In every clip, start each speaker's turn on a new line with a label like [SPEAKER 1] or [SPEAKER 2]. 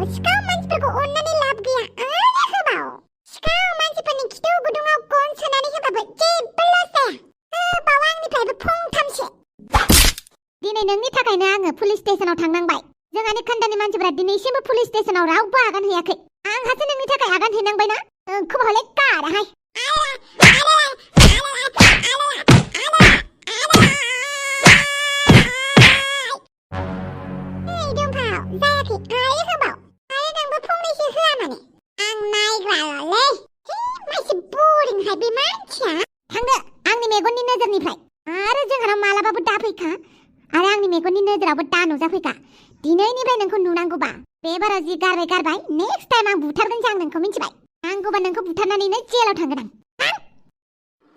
[SPEAKER 1] सिखाव मानसिफोरखौ अननानै लाब गैया आरो होबाव सिखाव मानसिफोरनि खिथौ गुदुङाव गन सोनानै होबाबो जेबो लस जाया होबाव आंनिफ्रायबो फंथामसो दिनै नोंनि थाखायनो आङो पुलिस स्टेशनाव थांनांबाय जोंहानि खोन्दानि मानसिफोरा दिनैसिमबो पुलिस स्टेशनाव रावबो आगान हैयाखै आंहासो नोंनि थाखाय आगान हैनांबायना नोंखौ हले गाराहाय नोजोरावबो दा नुजाफैखा दिनैनिफ्राय नोंखौ नुनांगौबा बे बाराव जि गारबाय नेक्स्ट टाइम आं बुथारगोनसो आं नोंखौ मिथिबाय नांगौबा नोंखौ बुथारनानैनो जेलाव थांगोन आं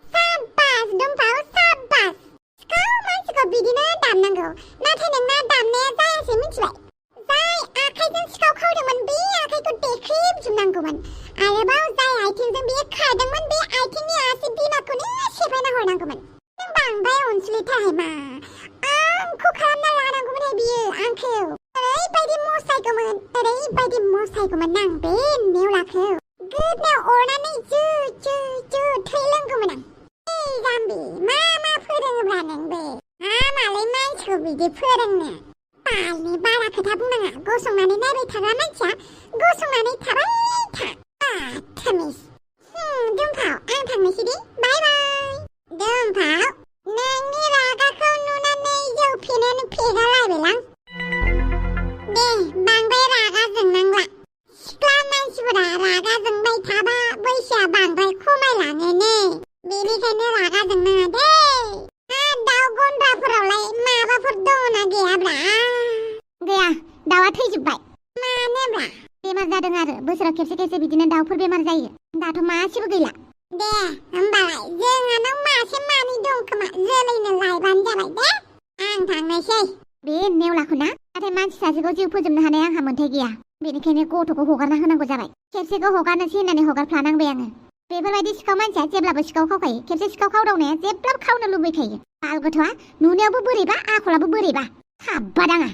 [SPEAKER 1] साबास दुमफाव साबास सिखाव मानसिखौ बिदिनो दामनांगौ नाथाय नोंना दामनाया जायासै मिथिबाय जाय आखाइजों सिखाव खावदोंमोन बे आखाइखौ देख्रेबजोबनांगौमोन आरोबाव जाय आथिंजों बियो खारदोंमोन बे आथिंनि आसि बिमाखौनो सेफायना हरनांगौमोन नों बांद्राय अनसुलिथारहाय मा आंखौ खालामना लानांगौमोन बियो आंखौ ओरैबायदि मोसायगौमोन आं बे नेवलाखौ गोदनायाव अरनानै जु थै लोंगौमोन आं जाम्बि मा फोरोङोब्रा नोंबो मालाय मानसिखौ बिदि फोरोंनो बालनि बारा खोथा बुंनाङा गसंनानै नायबाय थाग्रा मानसिया गसंनानै थाबाय था बाथामिस दुमफाव आं थांनोसै दे बाय बाय दुमफाव नोंनि रागाखौ नुनानै जौ फेनायानो फेगालायबायलां दे बांद्राय रागा जोंनांला सिख्ला मानसिफोरा रागा जोंबाय थाबा बैसोआ बांद्राय खमायलाङोनो बेनिखायनो रागा जोंनाङा दे दाउ गन्द्राफोरावलाय माबाफोर दङना गैयाब्रा गैया दाउआ थैजोब्बाय मानोब्रा बेमार जादों आरो बोसोराव खेबसे बिदिनो दाउफोर बेमार जायो दाथ' मासेबो गैला दे होमबालाय जोंहानाव मासे मानै दं खोमा जोलैनो लायबानो जाबाय दे आं थांनोसै बे नेवलाखौ ना नाथाय मानसि सासेखौ जिउ फोजोबनो हानाय आंहा मोन्थाय गैया बेनिखायनो गथ'खौ हगारना होनांगौ जाबाय खेबसेखौ हगारनोसै होननानै हगारफ्लानांबाय आङो बेफोरबायदि सिखाव मानसिया जेब्लाबो सिखाव खावखायो खेबसे सिखाव खावदावनाया जेब्लाबो खावनो लुबैखायो बाल गथ'आ नुनायावबो बोरैबा आखलाबो बोरैबा हाब्बा दाङा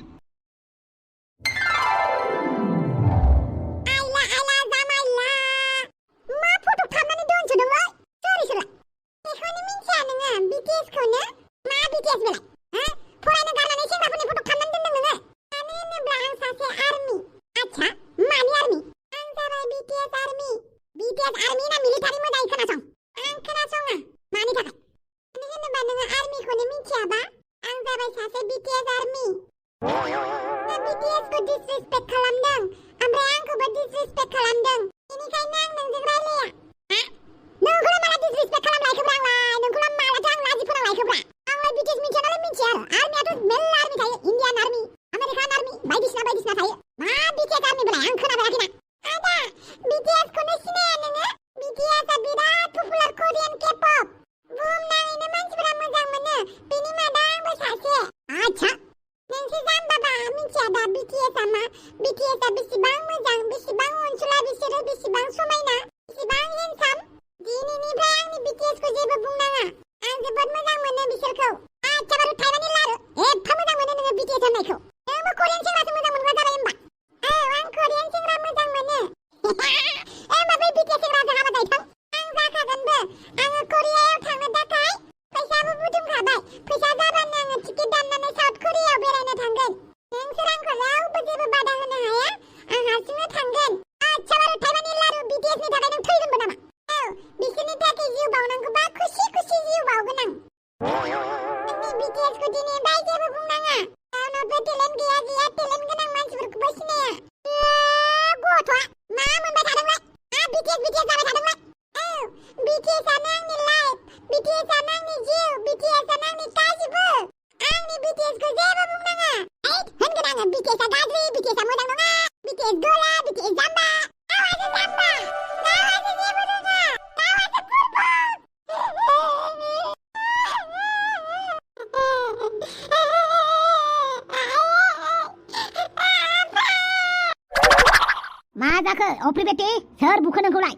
[SPEAKER 1] मा जाखो अफ्रि बेटी सोर बुखो नोंखौलाय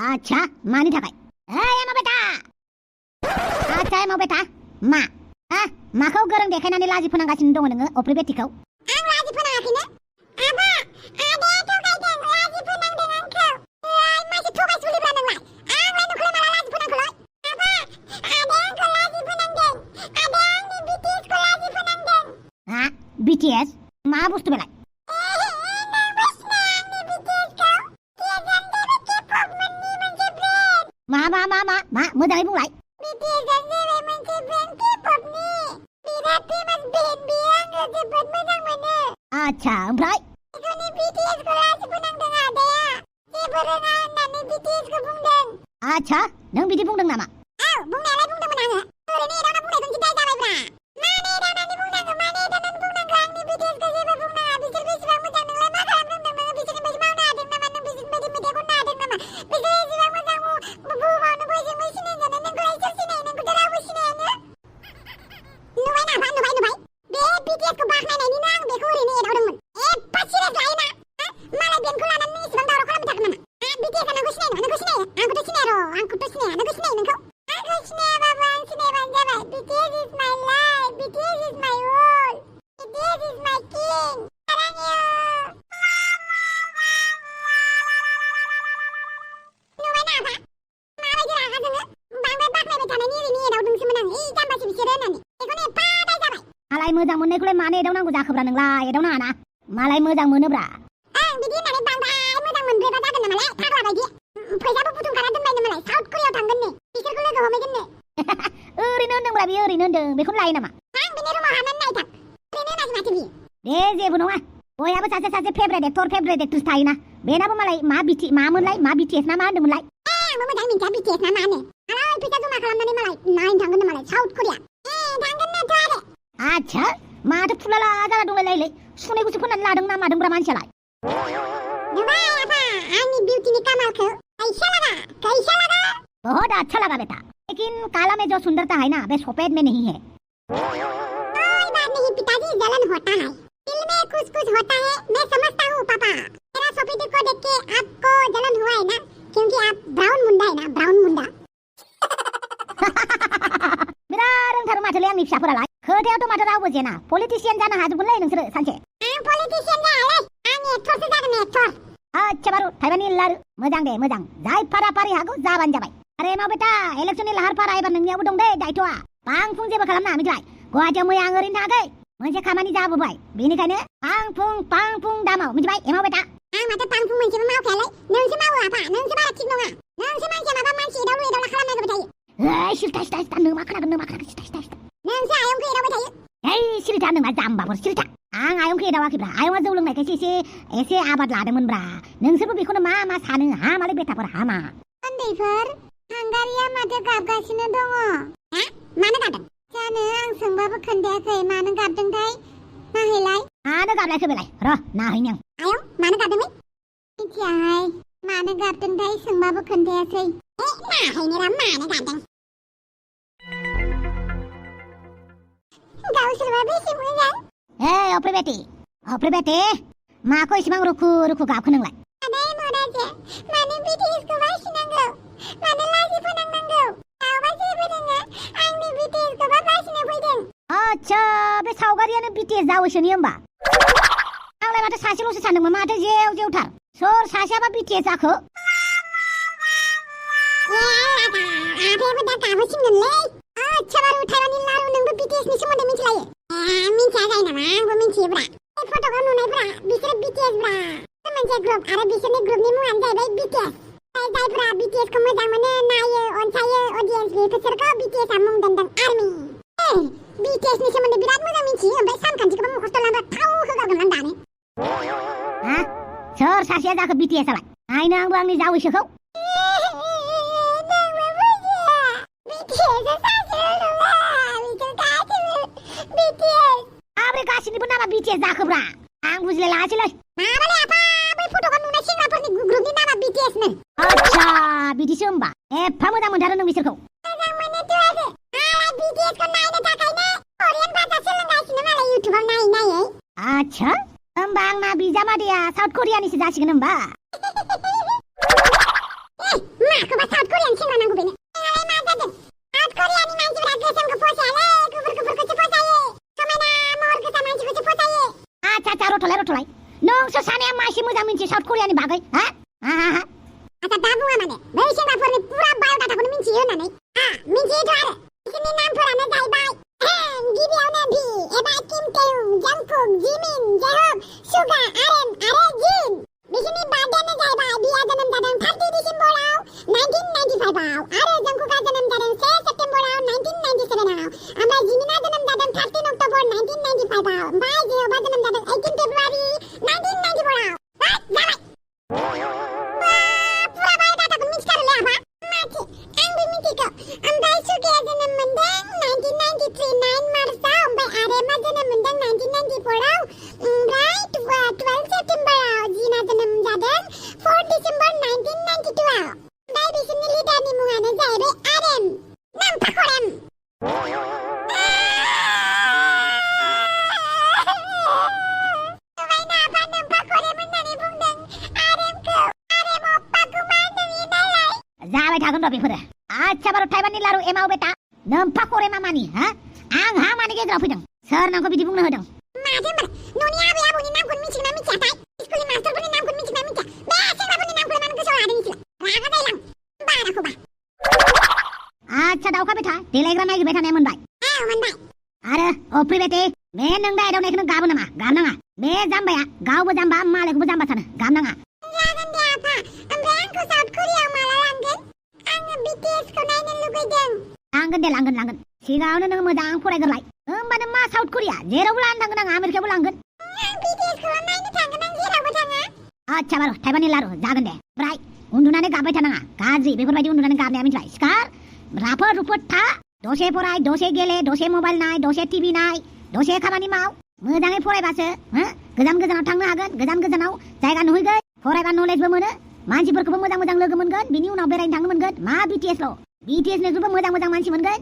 [SPEAKER 1] आच्छा मानि थाखाय एमा बेटा आच्छा एमा बेटा मा
[SPEAKER 2] माखौ गोरों देखायनानै लाजि फोनांगासिनो दङ नोङो अफ्रि बेटिखौ?
[SPEAKER 1] आं लाजि फोनाङाखैनो। आबा, आदाया थगायदों, लाजि फोनांदों आंखौ। मानसि थगायसुलिब्रा नोंलाय? आंलाय नोंखौलाय माला लाजि फोनांखोलाय? आबा, आदाया आंखौ लाजि फोनांदों। आदाया आंनि BTSखौ लाजि फोनांदों।
[SPEAKER 2] BTS? मा बुस्थु बेलाय?
[SPEAKER 1] नोंबो सिनाया आंनि BTSखौ? केजान जाबाय K-pop मोनसे ब्रेन्ड।
[SPEAKER 2] मा मोजाङै बुंलाय।
[SPEAKER 1] BTS जाबाय मोनसे ब्रेन्ड K-popनि। बिराद फेमास ब्रेन्ड बेयो, आङो जोबोद मोजां मोनो।
[SPEAKER 2] आच्छा, ओमफ्राय?
[SPEAKER 1] बेखौनो BTSखौ लाजि फोनांदों आदाया। जेबो रोङा होननानै BTSखौ बुंदों।
[SPEAKER 2] आच्छा, नों बिदि बुंदों नामा?
[SPEAKER 1] औ, बुंनायालाय बुंदोंमोन आङो। ओरैनो एदावना बुंनायजोंसो दाय जाबायब्रा। मानो एदावनानै बुंनांगौ? आंनि BTSखौ जेबो बुंनाङा। बिसोर बेसेबां मोजां, नोंलाय मा खालामदों? नोङो बिसोरनि बायदि मावनो हादों नामा? नों बिसोरनि बायदि मेथाइ खननो हादों नामा? बिसोर एसेबां मोजां बुहुमावनो बयजोंबो सिनायजानाय, नोंखौलाय सोर सिनायो? नोंखौथ' रावबो सिनायानो। नुबाय नामा? नुबाय? बे BTSखौ बाख्नायनायनिनो आं बेखौ ओरैनो एदावदोंमोन। एफा सिरियास लायोना? मालाय बेन्डखौ लानानै नों एसेबां दावराव खालामबाय थागोन नामा? BTSआ नोंखौ सिनायो नामा? नोंखौ सिनायो? आंखौथ' सिनाया र', आंखौथ' सिनाया। नोंखौ सिनायो नोंखौ? आंखौ सिनायाबाबो आं सिनायबानो जाबाय। BTS is my life. BTS is my world. BTS is my king. साराङो। नुबायना आफा? माबायदि रागा जोङो? बांद्राय बाख्नायबाय थानायनि ओरैनो एदावदोंसोमोन आं। जाम्बासो बिसोरो होननानै। बेखौनो एफा दाय जाबाय।
[SPEAKER 2] मालाय मोजां मोननायखौलाय मानो एदावनांगौ जाखोब्रा नोंलाय? एदावनाङा ना। मालाय मोजां मोनोब्रा।
[SPEAKER 1] बिदि होननानै बांद्राय मोजां मोनब्रेबा जागोन नामालाय? फाग्ला बायदि। फैसाबो बुथुमखाना दोनबायनो मालाय। साउथ करियायाव थांगोननो। बिसोरखौ लोगो हमहैगोननो।
[SPEAKER 2] ओरैनो होनदोंब्रा बियो, ओरैनो होनदों। बेखौनो लायो नामा?
[SPEAKER 1] आं बिनि रुमाव हाबनानै नायथां। ओरैनो होनासै माथो बियो।
[SPEAKER 2] दे जेबो नङा। बयहाबो सासे फेभरेट एक्ट्रेस थायोना। बेनाबो मालाय मा BTS ना मा होनदोंमोनलाय?
[SPEAKER 1] आंबो मोजां मिन्थिया BTS ना मा होनो। मालाय फैसा जमा खालामनानै मालाय नायनो थांगोननो मालाय साउथ करिया। थांगोननोथ' आरो।
[SPEAKER 2] आच्छा, माथो फुलाला जाना दंलायलायलै। सुनैखौसो फोननानै लादों ना मादोंब्रा मानसियालाय?
[SPEAKER 1] नुबाय आफा, आंनि बिउटिनि कामालखौ? कैसा लगा?
[SPEAKER 2] बहुत अच्छा लगा बेटा, लेकिन काला में जो सुंदरता है ना, वे सफेद में नहीं है।
[SPEAKER 1] कोई बात नहीं पिताजी, जलन होता है। दिल में कुछ होता है, मैं समझता हूँ पापा। मेरा सफेदी को देख के आपको जलन हुआ है ना, क्योंकि आप ब्राउन मुंडा है ना, ब्राउन मुंडा।
[SPEAKER 2] बिराद रोंथारो माथोलै आंनि फिसाफोरालाय। खोथायावथ' माथो रावबो जेना। पलिटिशियान जानो हाजोबगोनलै नोंसोरो सानसे।
[SPEAKER 1] आं पलिटिशियान जायालै, आं एक्टरसो जागोन, एक्टर।
[SPEAKER 2] अच्छा बारु, थाइबानि लारु। मोजां दे, मोजां। जाय फारि हागौ जाबानो जाबाय। अरे मा बेटा, इलेक्सननि लाहार फाहारा एबार नोंनियावबो दं दे दायथ'आ। फां फुं जेबो खालामनाङा मिथिबाय? गुवाहाटियाव मैया आं ओरैनो थाङाखै। मोनसे खामानि जाबोबाय। बेनिखायनो फां फुं दामाव मिथिबाय एमाव बेटा?
[SPEAKER 1] आं माथो फां फुं मोनसेबो मावखायालै। नोंसो मावो आफा, नोंसो बारा थिग नङा। नोंसो मानसिया माबा मानसि एदावला खालामनांगौबाय थायो।
[SPEAKER 2] सिरिथा नों मा खोनागोन सिरिथा।
[SPEAKER 1] नोंसो आयंखौ एदावबाय थायो।
[SPEAKER 2] सिरिथा नोंहा जाम्बाफोर सिरिथा। आं आयंखौ एदावाखैब्रा। आयंआ जौ लोंनायखायसो एसे आबाद लादोंमोनब्रा। नोंसोरबो बेखौनो मा सानो? हामालै बेटाफोर हामा।
[SPEAKER 1] उन्दैफोर, हांगारिया माथो गाबगासिनो दङ? मानो गाबदों? जानो आं सोंबाबो खोन्थायाखै। मानो गाबदोंथाय? नायहैलाय।
[SPEAKER 2] मानो गाबलायखो बेलाय? र' नायहैनि आं।
[SPEAKER 1] आयं, मानो गाबदोंलै? मिथियाहाय। मानो गाबदोंथाय सोंबाबो खोन्थायासै। नायहैनिरा मानो गाबदों। गावसोरबा बेसे मोजां। अफ्रि बेटे, माखौ इसेबां रुखु गाबखो नोंलाय? आदाय मराजे, मानो BTSखौ बासिनांगौ? मानो लाजि फोनांनांगौ? रावबा जेबो रोङा। आंनि BTSखौबा बासिनो फैदों।
[SPEAKER 2] आच्छा, बे सावगारियानो BTS जावैसोनि होमबा? आंलाय माथो सासेल'सो सानदोंमोन। माथो जेवथार। सोर सासेयाबा BTS जाखो?
[SPEAKER 1] आफायाबो दा गाबोसिनगोनलै। आच्छा बारु, थाइबानि लारु, नोंबो BTSनि सोमोन्दै मिथिलायो? मिथिया जायो नामा? आंबो मिथियोब्रा। बे फट'खौ नुनायफ्रा बिसोरो BTS ब्रा। मोनसे ग्रुप, आरो बिसोरनि ग्रुपनि मुङानो जाहैबाय BTS। जायफ्रा BTSखौ मोजां मोनो, नायो, अनसायो अडियेन्स, बिसोरखौ BTSआ मुं दोनदों आर्मि। BTSनि सोमोन्दै बिराद मोजां मिथियो, ओमफ्राय सानखान्थिखौबो मुखस्थ' लांबा थाव होगारगोन दानो।
[SPEAKER 2] सोर सासेया जाखो BTSआलाय? नायनो आंबो आंनि जावैसोखौ। गासिनिबो नामा BTS जाखोब्रा? आं बुजिलाय लाङासैलै।
[SPEAKER 1] माबालै आफा, बै फट'खौ नुनाय सेंग्राफोरनि ग्रुपनि नामा BTSनो।
[SPEAKER 2] आच्छा, बिदिसो होमबा। एफा मोजां मोनथारो नों बिसोरखौ?
[SPEAKER 1] मोजां मोनोथ' आरो। आंलाय BTSखौ नायनो थाखायनो करियान भाषा सोलोंगासिनो मालाय इउटुबाव नायै।
[SPEAKER 2] आच्छा, होमबा आंना बिजामादैया साउथ करियानिसो जासिगोन होमबा?
[SPEAKER 1] माखौबा साउथ करियानि सेंग्रा नांगौ बेनो? मा जादों? साउथ करियानि मानसिफोरा गोसोमखौ फसायालै, गुफुरखौ
[SPEAKER 2] रथलाय नोंसोर सानैया मासे मोजां मिन्थियो साउथ करियानि बागै हा
[SPEAKER 1] आच्छा दा बुङा माने बै सेंग्राफोरनि पुरा बाय'डाटाखौनो मिन्थियो होननानै मिन्थियोथ' आरो बिसोरनि नामफोरानो जाहैबाय गिबियावनो भि एबा किम तेयुं जंकुक जिमिन जेहब सुगा आर्यन आरो जिन बिसोरनि बार्थडेआनो जाहैबाय बिया जोनोम जादों 30 डिसेम्बराव 1995आव आरो जंकुकआ जोनोम जादों 1 सेप्टेम्बराव 1997आव ओमफ्राय जिमिना जोनोम जादों 13 अक्ट'बर 1995आव ओमफ्राय जेहबा जोनोम जादों 18 फेब्रुवारि 1994आव जाबाय पुरा बाय'डाटाखौ मिथिथारोलै आफा माथि आंबो मिथिगौ ओमफ्राय सुगाया जोनोम मोनदों 1993 9 मार्चआव ओमफ्राय आर्यमा जोनोम मोनदों 1994आव ओमफ्राय 12 सेप्टेम्बराव जिना जोनोम जादों 4 डिसेम्बर 1992आव ओमफ्राय बिसोरनि लिडारनि मुङानो जाहैबाय आर्यन नामफाखरेम
[SPEAKER 2] जाबाय थागोन र' बेफोरो आच्छा बार' थाइबानि लारु एमाव बेटा नोम्फा करेमा मानि हा आं हा मानि गेजेराव फैदों सोर नोंखौ बिदि बुंनो होदों
[SPEAKER 1] माथो होनबालाय न'नि आबै आबौनि नामखौनो मिथिगोना मिथियाथाय स्कुलनि मास्टारफोरनि नामखौनो मिथिगोना मिथिया बे सेंग्राफोरनि नामखौलाय मानो गोसोआव लादों नोंसोरलाय रागा जायोलां बाराखौबा
[SPEAKER 2] आच्छा दाउखा बेटा देलायग्रा नागिरबाय थानाया मोनबाय
[SPEAKER 1] मोनबाय
[SPEAKER 2] आरो अफ्रि बेटे बे नों दा एदावनायखौनो गाबो नामा गाबनाङा बे जाम्बाया गावबो जाम्बा मालायखौबो जाम्बा सानो गाबनाङा
[SPEAKER 1] जागोन दे आफा ओमफ्राय आंखौ साउथ करियायाव माला लांगोन आङो बिटिएसखौ नायनो लुगैदों
[SPEAKER 2] लांगोन सिगाङावनो नों मोजां फरायग्रोलाय होमबानो मा साउथ करिया जेरावबो लानो थांगोन आं आमेरिकायावबो लांगोन
[SPEAKER 1] आं बिटिएसखौल' नायनो थांगोन आं जेरावबो थाङा
[SPEAKER 2] आच्छा बार' थाइबानि लारु जागोन दे ओमफ्राय उन्दुनानै गाबबाय थानाङा गाज्रि बेफोरबायदि उन्दुनानै गाबनाया मिथिबाय सिखार राफोद रुफोद था दसे फराय दसे गेले दसे मबाइल नाय दसे टिभि नाय दसे खामानि माव मोजाङै फरायबासो गोजान गोजानाव थांनो हागोन गोजान गोजानाव जायगा नुहैगोन फरायबा नलेजबो मोनो मानसिफोरखौबो मोजां मोजां लोगो मोनगोन बिनि उनाव बेरायनो थांनो मोनगोन मा बिटिएसल' बिटिएस नोंबो मोजां मोजां मानसि मोनगोन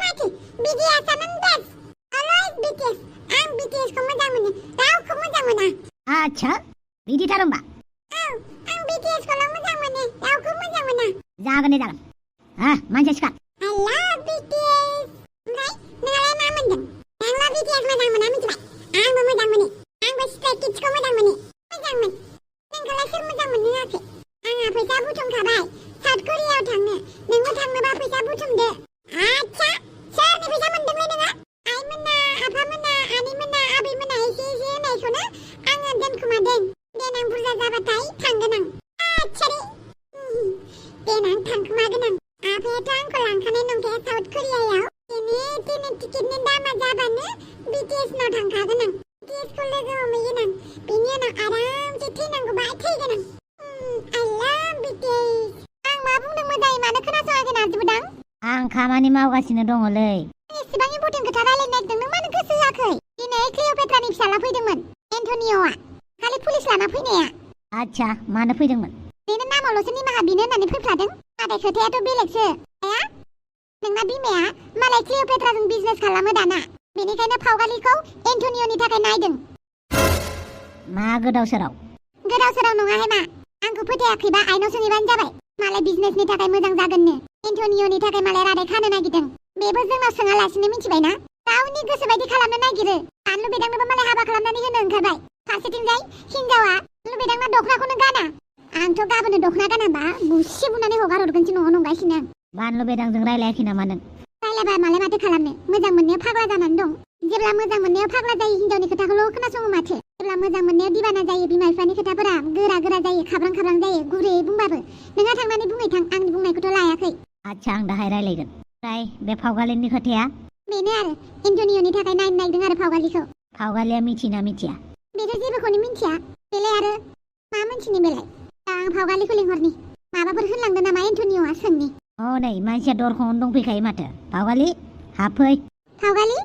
[SPEAKER 1] माथि बिटिएसआनो बेस्ट अलवेज बिटिएस आं बिटिएसखौ मोजां मोनो रावखौ मोजां मोना
[SPEAKER 2] आच्छा बिदिथार होमबा
[SPEAKER 1] आं बिटिएसखौल' मोजां मोनो रावखौ मोजां मोना
[SPEAKER 2] जागोन दे जागोन मानसिया सिखार
[SPEAKER 1] I love BTS ओमफ्राय नोंहालाय मा मोनदों नोंल' BTS मोजां मोना मिथिबाय आंबो मोजां मोनो आंबो स्ट्रे किड्सखौ मोजां मोनो मोजांमोन नोंखौलाय सोर मोजां मोननो होआखै आंहा फैसा बुथुमखाबाय साउथ करियायाव थांनो नोंबो थांनोबा फैसा बुथुमदो आच्छा सोरनि फैसा मोनदोंलै नोङो आइमोना आफामोना आनैमोना आबैमोना एसे एसे होनायखौनो आङो दोनखुमादों देनां बुरजा जाबाथाय थांगोन आं आच्छा देनां थांखुमागोन आं आफायाथ' आंखौ लांखानाय नंखाया साउथ करियायाव दिनै टिकेटनि दामा जाबानो बिटिएसनाव थांखागोन आं बिटिएसखौ लोगो हमहैगोन आं बेनि उनाव आरामसे थैनांगौबा थैगोन आं I love BTS आं मा बुंदों मोजाङै मानो खोनासङाखै नाजुदां
[SPEAKER 2] आं खामानि मावगासिनो दङलै
[SPEAKER 1] एसेबां इम्परटेन्ट खोथा रायलायनो नागिरदों नों मानो गोसो होआखै दिनै क्लिअपेट्रानि फिसाला फैदोंमोन एन्टनिय'आ खालि पुलिस लाना फैनाया
[SPEAKER 2] आच्छा मानो फैदोंमोन
[SPEAKER 1] बेनो नामावल'सो निमाहा बिनो होननानै फैफ्लादों नाथाय खोथायाथ' बेलेगसो नोंना बिमाया मालाय क्लिअपेट्राजों बिजनेस खालामो दाना बेनिखायनो फावगालिखौ एन्टनिय'नि थाखाय नायदों
[SPEAKER 2] मा गोदाव सोराव
[SPEAKER 1] नङाहाय मा आंखौ फोथायाखैबा आइनाव सोंहैबानो जाबाय मालाय बिजनेसनि थाखाय मोजां जागोननो एन्टनिय'नि थाखाय मालाय रादाय खानो नागिरदों बेबो जोंनाव सोङालासिनो मिथिबायना गावनि गोसो बायदि खालामनो नागिरो बानलु बेदांनोबो मालाय हाबा खालामनानै होनो ओंखारबाय फारसेथिंजाय हिनजावा बानलु बेदांना दख'नाखौनो गाना आंथ' गाबोनो दख'ना गानाबा बुसि बुनानै हगार हरगोनसो न'आव नंगासिनो आं
[SPEAKER 2] बानलु बेदांजों रायलायाखै नामा नों
[SPEAKER 1] रायलायबा मालाय माथो खालामनो मोजां मोननायाव फाग्ला जानानै दं जेब्ला मोजां मोननायाव फाग्ला जायो हिनजावनि खोथाखौल' खोनासङो माथो जेब्ला मोजां मोननायाव दिबाना जायो बिमा बिफानि खोथाफोरा गोरा जायो खाब्रां जायो गुरैयै बुंबाबो नोंहा थांनानै बुङै थां आंनि बुंनायखौथ' लायाखै
[SPEAKER 2] आच्छा आं दाहाय रायलायगोन ओमफ्राय बे फावगालिनि खोथाया
[SPEAKER 1] बेनो आरो एन्टनिय'नि थाखाय नायनो नागिरदों आरो
[SPEAKER 2] फावगालिया मिथिना मिथिया
[SPEAKER 1] बेथ' जेबोखौनो मिथिया बेलाय आरो मा मिथिनो बेलाय आं फावगालिखौ लिंहरनि माबाफोर होनलांदों नामा एन्टनिय'आ सोंनि
[SPEAKER 2] नै मानसिया दरखंआवनो दंफैखायो माथो फावगालि हाबफै
[SPEAKER 1] फावगालि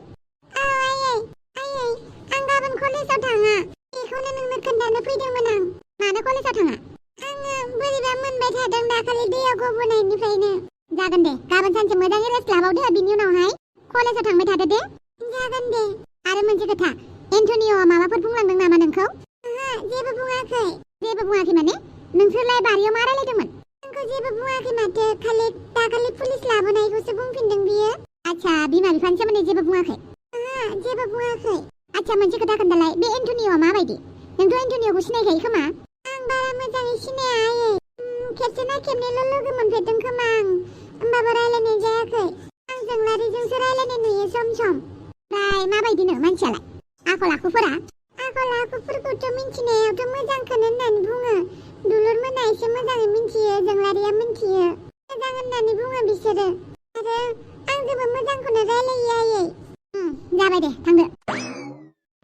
[SPEAKER 1] आयै आं गाबोन कलेजाव थाङा बेखौनो नोंनो खोन्थानो फैदोंमोन आं मानो कलेजाव थाङा आङो बोरैबा मोनबाय थादों दाखालि दैयाव गबोनायनिफ्रायनो जागोन दे गाबोन सानसे मोजाङै रेस्ट लाबावदो बिनि उनावहाय कलेजाव थांबाय थादो दे जागोन दे आरो मोनसे खोथा एन्टनिय'आ माबाफोर बुंलांदों नामा नोंखौ जेबो बुङाखै माने नोंसोरलाय बारियाव मा रायलायदोंमोन आंखौ जेबो बुङाखै माथो दाखालि पुलिस लाबोनायखौसो बुंफिनदों बियो आच्छा बिमा बिफानि सोमोन्दै जेबो बुङाखै आच्छा मोनसे खोथा खोन्थालाय बे एन्टनिय'आ माबायदि नोंथ' एन्टनिय'खौ सिनायखायो खोमा आं बारा मोजाङै सिनाया आयै खेबसे ना खेबनैल' लोगो मोनफेरदों खोमा आं होमबाबो रायलायनाय जायाखै आं जोंलारिजोंसो रायलायनाय नुयो सम ओमफ्राय माबायदिनो मानसियालाय आखल आखुफोरा आखल आखुफोरखौथ' मिन्थिनायावथ' मोजांखौनो होननानै बुङो दुलुर मोना एसे मोजाङै मिन्थियो जोंलारिया मिन्थियो मोजां होननानै बुङो बिसोरो आरो आंजोंबो मोजांखौनो रायलायो आयै जाबाय दे थांदो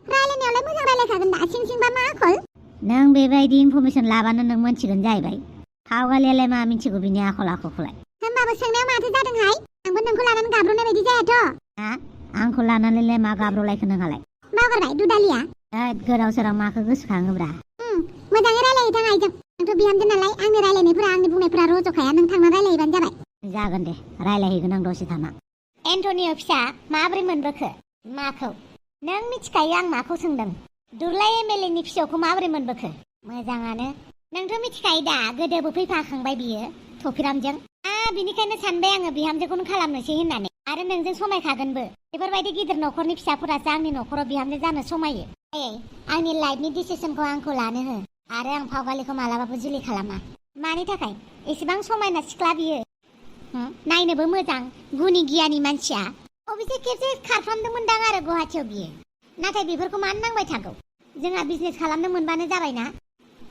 [SPEAKER 1] रायलायनायावलाय मोजां रायलायखागोन दा सिं सिंबा मा आखल
[SPEAKER 2] नों बेबायदि इनफरमेसन लाबानो नों मोनथिगोन जाहैबाय फावगालियालाय मा मिन्थिगौ बिनि आखल आखुखौलाय
[SPEAKER 1] होमबाबो सोंनायाव माथो जादोंहाय आंबो नोंखौ लानानै गाब्र'नाय बायदि जायाथ'
[SPEAKER 2] हा आंखौ लानानैलाय मा गाब्र'लायखो नोंहालाय
[SPEAKER 1] बावगारबाय दुदालिया
[SPEAKER 2] गोदाव सोराव माखौ गोसोखाङोब्रा
[SPEAKER 1] मोजाङै रायलायो आइजों आंथ' बिहामजो नालाय आंनि रायलायनायफोरा आंनि बुंनायफोरा रज'खाया नों थांना रायलायबानो जाबाय
[SPEAKER 2] जागोन दे रायलायहैगोन आं दसे थाना एन्टनिय' फिसा माबोरै मोनबोखो माखौ नों मिथिखायो आं माखौ सोंदों दुरलाय एमएलएनि फिसौखौ माबोरै मोनबोखो मोजाङानो नोंथ' मिथिखायो दा गोदोबो फैफाखांबाय बियो थफिरामजों बिनिखायनो सानबाय आङो बिहामजोखौनो खालामनोसै होननानै आरो नोंजों समायखागोनबो बेफोरबायदि गिदिर न'खरनि फिसाफोरासो आंनि न'खराव बिहामजो जानो समायो आंनि लाइफनि डिसिसनखौ आंखौ लानो हो आरो आं फावगालिखौ मालाबाबो जुलि खालामा मानि थाखाय एसेबां समायना सिख्ला बियो नायनोबो मोजां गुनि गियानि मानसिया अबेसे खेबसे खारफ्रामदोंमोनदां आरो गुवाहाटियाव बियो नाथाय बेफोरखौ मानो नांबाय थागौ जोंहा बिजनेस खालामनो मोनबानो जाबायना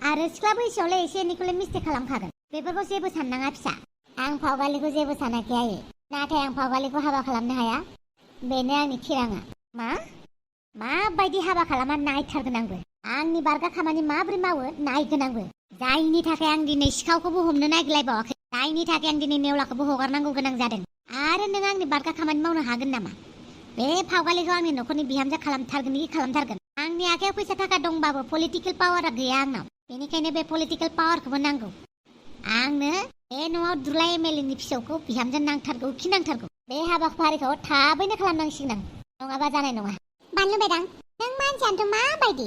[SPEAKER 2] आरो सिख्ला बैसोआवलाय एसे एनैखौलाय मिस्टेक खालामखागोन बेफोरखौ जेबो साननाङा फिसा आं फावगालिखौ जेबो सानाखै आयै नाथाय आं फावगालिखौ हाबा खालामनो हाया बेनो आंनि थिराङा माबायदि हाबा खालामा नायथारगोन आंबो आंनि बारगा खामानि माबोरै मावो नायगोन आंबो जायनि थाखाय आं दिनै सिखावखौबो हमनो नागिरलायबावाखै जायनि थाखाय आं दिनै नेवलाखौबो हगारनांगौ गोनां जादों आरो नों आंनि बारगा खामानि मावनो हागोन नामा बे फावगालिखौ आंनि न'खरनि बिहामजो खालामथारगोन आंनि आखायाव फैसा थाखा दंबाबो पलिटिकेल पावारा गैया आंनाव बेनिखायनो बे पलिटिकेल पावारखौबो नांगौ आंनो बे न'आव दुरलाय एमएलएनि फिसौखौ बिहामजो नांथारगौ बे हाबाफारिखौ थाबैनो खालामनांसिगोन आं नङाबा जानाय नङा बानलु बेदां नों मानसियानोथ' माबायदि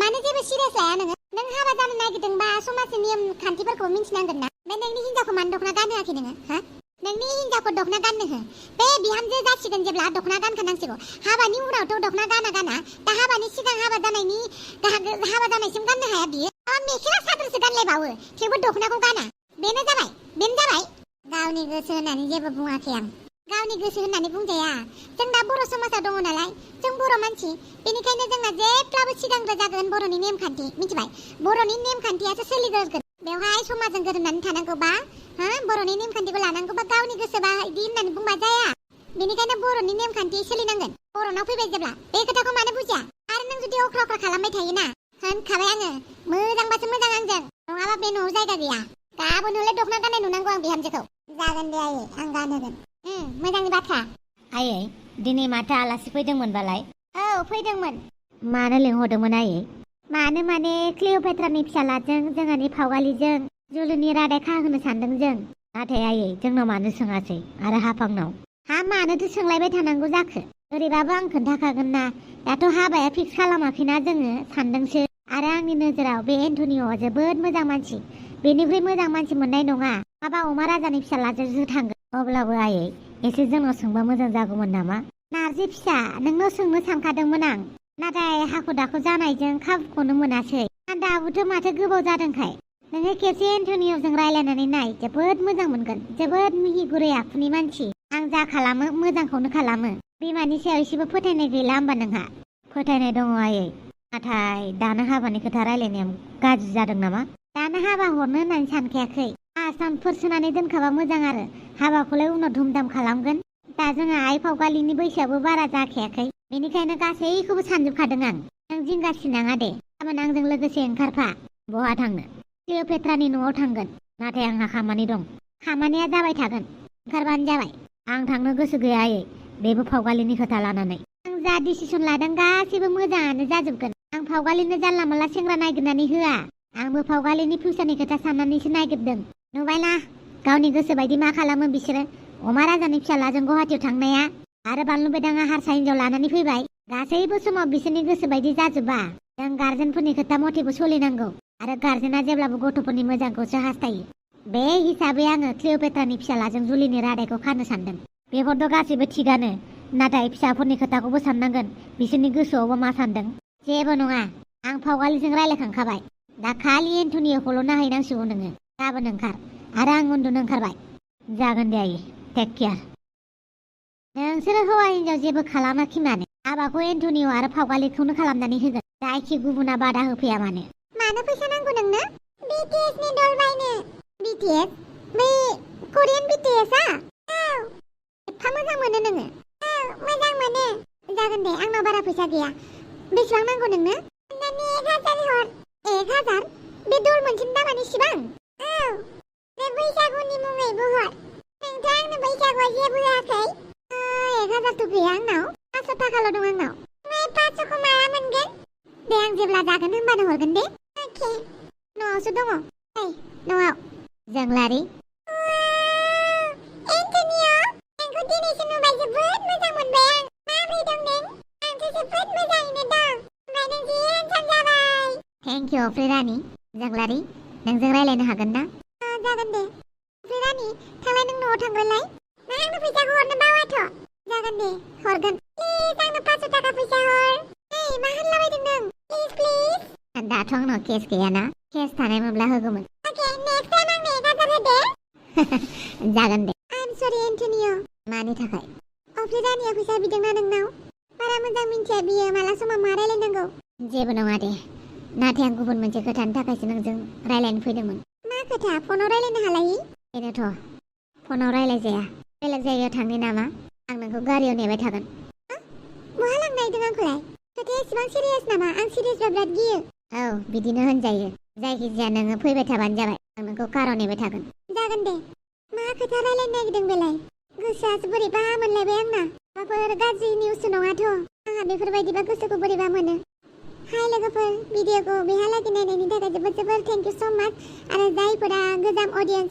[SPEAKER 2] मानो जेबो सिरियास लाया नों हाबा जानो नागिरदोंबा समाजनि नियम खान्थिफोरखौ मिन्थिनांगोन ना बे नोंनि हिनजावखौ मानो दख'ना गानहोआखै नोङो नोंनि हिनजावखौ दख'ना गाननो हो बे बिहामजो जासिगोन जेब्ला दख'ना गानखानांसिगौ हाबानि उनावथ' दख'ना गाना दा हाबानि सिगां हाबा जानायसिम गाननो हाया बियो मेखेला सादोरसो गानलायबावो थेवबो दख'नाखौ गाना बेनो जाबाय गावनि गोसो होननानै जेबो बुङाखै आं गावनि गोसो होननानै बुंजाया जों दा बर' समाजाव दङ नालाय जों बर' मानसि बेनिखायनो जोंना जेब्लाबो सिगांग्रो जागोन बर'नि नेमखान्थि मिथिबाय बर'नि नेमखान्थियासो सोलिग्रोगोन बेवहाय समाजजों गोरोबनानै थानांगौबा बर'नि नेमखान्थिखौ लानांगौबा गावनि गोसोबा इदि होननानै बुंबा जाया बेनिखायनो बर'नि नेमखान्थि सोलिनांगोन बर'नाव फैबाय जेब्ला बे खोथाखौ मानो बुजिया आरो नों जुदि अख्रा खालामबाय थायोना होनखाबाय आङो मोजांबासो मोजां आंजों नङाबा बे न'आव जायगा गैया गाबोन हले दख'ना गाननाय नुनांगौ आं बिहामजोखौ जागोन दे आयै आं गानहोगोन मोजांनि बाथ्रा आयै दिनै माथो आलासि फैदोंमोनबालाय
[SPEAKER 1] औ फैदोंमोन
[SPEAKER 2] मानो लिंहरदोंमोन आयै मानो माने क्लिअपेट्रानि फिसालाजों जोंहानि फावगालिजों जुलिनि रादाय खाहोनो सानदों जों नाथाय आयै जोंनाव मानो सोङासै आरो हाफांनाव मानोथो सोंलायबाय थानांगौ जाखो ओरैबाबो आं खोन्थाखागोन ना दाथ' हाबाया फिक्स खालामाखैना जोङो सानदोंसो आरो आंनि नोजोराव बे एन्टनिय'आ जोबोद मोजां मानसि बेनिख्रुइ मोजां मानसि मोननाय नङा माबा अमा राजानि फिसालाजोंसो थांगोन अब्लाबो आयै एसे जोंनाव सोंबा मोजां जागौमोन नामा नारजि फिसा नोंनाव सोंनो सानखादोंमोन आं नाथाय हाखु दाखु जानायजों खाबुखौनो मोनासै दाबोथ' माथो गोबाव जादोंखाय नोङो खेबसे एन्टनिय'जों रायलायनानै नाय जोबोद मोजां मोनगोन जोबोद मिहि गुरै आखुनि मानसि आं जा खालामो मोजांखौनो खालामो बिमानि सायाव एसेबो फोथायनाय गैला होमबा नोंहा फोथायनाय दङ आयै नाथाय दानो हाबानि खोथा रायलायनाया गाज्रि जादों नामा दानो हाबा हरनो होननानै सानखायाखै आसामफोर सोनानै दोनखाबा मोजां आरो हाबाखौलाय उनाव धुमधाम खालामगोन दा जोंहा आइ फावगालिनि बैसोआबो बारा जाखायाखै बेनिखायनो गासैखौबो सानजोबखादों आं नों जिंगासिनाङा दे गाबोन आंजों लोगोसे ओंखारफा बहा थांनो क्लिअपेट्रानि न'आव थांगोन नाथाय आंहा खामानि दं खामानिया जाबाय थागोन ओंखारबानो जाबाय आं थांनो गोसो गैया आयै बेबो फावगालिनि खोथा लानानै आं जा डिसिसन लादों गासैबो मोजाङानो जाजोबगोन आं फावगालिनो जानला मोनला सेंग्रा नागिरनानै होआ आंबो फावगालिनि फिउचारनि खोथा साननानैसो नागिरदों नुबायना गावनि गोसो बायदि मा खालामो बिसोरो अमा राजानि फिसालाजों गुवाहाटियाव थांनाया आरो बानलु बेदाङा हारसा हिनजाव लानानै फैबाय गासैबो समाव बिसोरनि गोसो बायदि जाजोबा जों गार्जेनफोरनि खोथा मथेबो सोलिनांगौ आरो गार्जेना जेब्लाबो गथ'फोरनि मोजांखौसो हास्थायो बे हिसाबै आङो क्लिअपेट्रानि फिसालाजों जुलिनि रादायखौ खानो सानदों बेफोरथ' गासैबो थिगानो नाथाय फिसाफोरनि खोथाखौबो साननांगोन बिसोरनि गोसोआवबो मा सानदों जेबो नङा आं फावगालिजों रायलायखांखाबाय दा खालि एन्टनिय'खौल' नायहैनांसिगौ नोङो गाबोन ओंखार आरो आं उन्दुनो ओंखारबाय जागोन दे आयै टेक केयार नोंसोरो हौवा हिनजाव जेबो खालामाखै मानो हाबाखौ एन्टनिय' आरो फावगालिखौनो खालामनानै होगोन जायखि गुबुना बादा होफैया
[SPEAKER 1] मानो फैसा नांगौ नोंनो BTS नि दल बायनो BTS बे करियान BTS आ औ एफा मोजां मोनो नोङो औ मोजां मोनो जागोन दे आंनाव बारा फैसा गैया बेसेबां नांगौ नोंनो अन्नानै 1000 हर 1000 बे दल मोनसेनि दामानो इसिबां औ बे बैसागुनि मुङैबो हर नोंथ' आंनो बैसागुआव जेबो होआखै 1000 गैया आंनाव 500 थाखाल' दं आंनाव 500खौ माला मोनगोन दे आं जेब्ला जागोन होनबानो हरगोन दे अके न'आवसो दङ न'आव
[SPEAKER 2] जोंलारि
[SPEAKER 1] एन्टनिय' नोंखौ दिनैसो नुबाय जोबोद मोजां मोनबाय आं माबोरै दं नों आंथ' जोबोद मोजाङैनो दं ओमफ्राय नों जि हेन्डसाम जाबाय
[SPEAKER 2] थेंक इउ अफ्रि रानि जोंलारि नोंजों रायलायनो हागोन ना
[SPEAKER 1] जागोन दे अफ्रि रानि थांलाय नों न'आव थांग्रोलाय आंनो फैसाखौ हरनो बावाथ' जागोन दे हरगोन प्लिज आंनो 500 थाखा फैसा हर मा होनलाबायदों नों प्लिज
[SPEAKER 2] दाथ' आंनाव केस गैयाना केस थानाय मोनब्ला होगौमोन
[SPEAKER 1] अके नेक्स्ट टाइम आंनो 1000 होदे
[SPEAKER 2] जागोन दे
[SPEAKER 1] आइम सरि एन्टनिय'
[SPEAKER 2] मानि थाखाय
[SPEAKER 1] अफ्रि रानिया फैसा बिदोंना नोंनाव बारा मोजां मिन्थिया बियो माला समाव मा रायलायनांगौ
[SPEAKER 2] जेबो नङा दे नाथाय आं गुबुन मोनसे खोथानि थाखायसो नोंजों रायलायनो फैदोंमोन
[SPEAKER 1] मा खोथा फनाव रायलायनो हालायि
[SPEAKER 2] बेनोथ' फनाव रायलायजाया बेलेग जायगायाव थांनि नामा आं नोंखौ गारियाव नेबाय थागोन
[SPEAKER 1] बहा लांनो नागिरदों आंखौलाय खोथाया एसेबां सिरियास नामा आं सिरियासबा बिराद गियो
[SPEAKER 2] औ बिदिनो होनजायो जायखिजाया नोङो फैबाय थाबानो जाबाय आं नोंखौ काराव नेबाय थागोन
[SPEAKER 1] जागोन दे मा खोथा रायलायनो नागिरदों बेलाय गोसोआसो बोरैबा मोनलायबाय आंना माबाफोर गाज्रि निउससो नङाथ' आंहा बेफोरबायदिबा गोसोखौ बोरैबा मोनो हाय लोगोफोर भिडिअखौ बेहालागै नायनायनि थाखाय जोबोद जोबोद थेंक इउ स' माच आरो जायफोरा गोजाम अडियन्स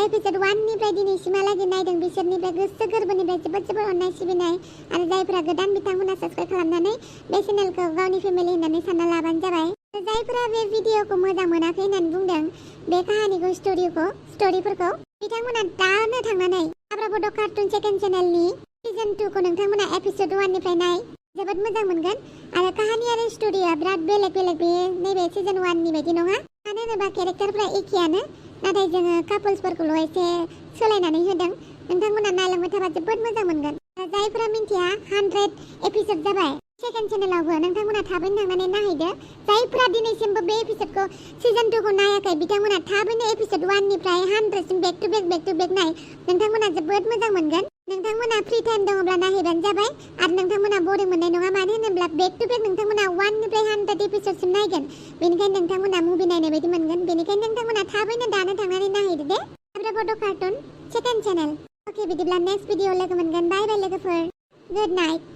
[SPEAKER 1] एपिसोड 1 निफ्राय दिनैसिमहालागै नायदों बिसोरनिफ्राय गोसो गोरबोनिफ्राय जोबोद जोबोद अननाय सिबिनाय आरो जायफोरा गोदान बिथांमोना साबस्क्राइब खालामनानै बे चेनेलखौ गावनि फेमिलि होननानै सानना लाबानो जाबाय जायफोरा बे भिडिअखौ मोजां मोनाखै होननानै बुंदों बे काहानिखौ स्ट'रिफोरखौ बिथांमोना दानो थांनानै आब्राबड' कार्टुन सेकेन्ड चेनेलनि सिजन 2 खौ नोंथांमोना एपिसोड 1 निफ्राय नाय जोबोद मोजां मोनगोन आरो काहानि आरो स्ट'रिया बिराद बेलेग बे नैबे सिजन 1 नि बायदि नङा मानो होनोबा केरेक्टारफोरा एखेयानो नाथाय जोङो कापल्सफोरखौल' एसे सोलायनानै होदों नोंथांमोना नायलांबाय थाबा जोबोद मोजां मोनगोन जायफोरा मिन्थिया 100 एपिसोड जाबाय सेकेन्ड चेनेलावबो नोंथांमोना थाबैनो थांनानै नायहैदो जायफोरा दिनैसिमबो बे एपिसोडखौ सिजन 2 खौ नायाखै बिथांमोना थाबैनो एपिसोड 1 निफ्राय 100 सिम बेक टु बेक नाय नोंथांमोना जोबोद मोजां मोनगोन नोंथांमोना फ्रि टाइम दङब्ला नायहैबानो जाबाय आरो नोंथांमोना बरिं मोननाय नङा मानो होनोब्ला बेक टु बेक नोंथांमोना 1 निफ्राय 100 एपिसोडसिम नायगोन बेनिखायनो नोंथांमोना मुभि नायनाय बायदि मोनगोन बेनिखायनो नोंथांमोना थाबैनो दानो थांनानै नायहैदो दे आब्राबड' कार्टुन सेकेन्ड चेनेल अके बिदिब्ला नेक्स्ट भिडिअ लोगो मोनगोन बाय बाय लोगोफोर गुड नाइट